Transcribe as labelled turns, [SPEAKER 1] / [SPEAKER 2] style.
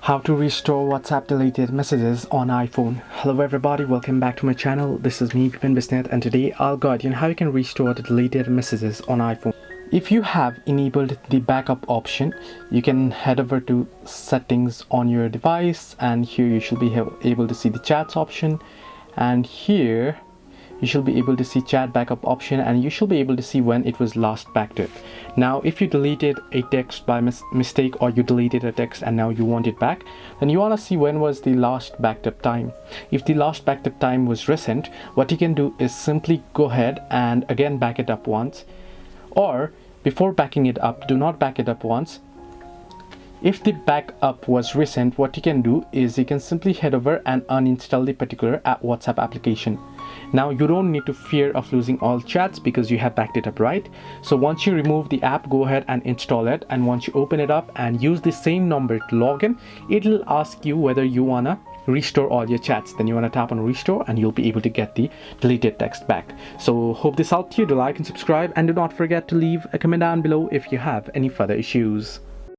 [SPEAKER 1] How to restore WhatsApp deleted messages on iPhone. Hello everybody, welcome back to my channel. This is me, Vipin Bisnet, and today I'll guide you on how you can restore the deleted messages on iPhone. If you have enabled the backup option, you can head over to settings on your device, and here you should be able to see the chats option, and here you should be able to see chat backup option, and you should be able to see when it was last backed up. Now if you deleted a text by mistake, or you deleted a text and now you want it back, then you want to see when was the last backed up time. If the last backed up time was recent, what you can do is simply go ahead and again back it up once, or before backing it up, do not back it up once. If the backup was recent, what you can do is you can simply head over and uninstall the particular WhatsApp application. Now you don't need to fear of losing all chats because you have backed it up, right? So once you remove the app, go ahead and install it, and once you open it up and use the same number to log in, it'll ask you whether you wanna restore all your chats. Then you want to tap on restore and you'll be able to get the deleted text back. So hope this helped you. Do like and subscribe, and do not forget to leave a comment down below if you have any further issues.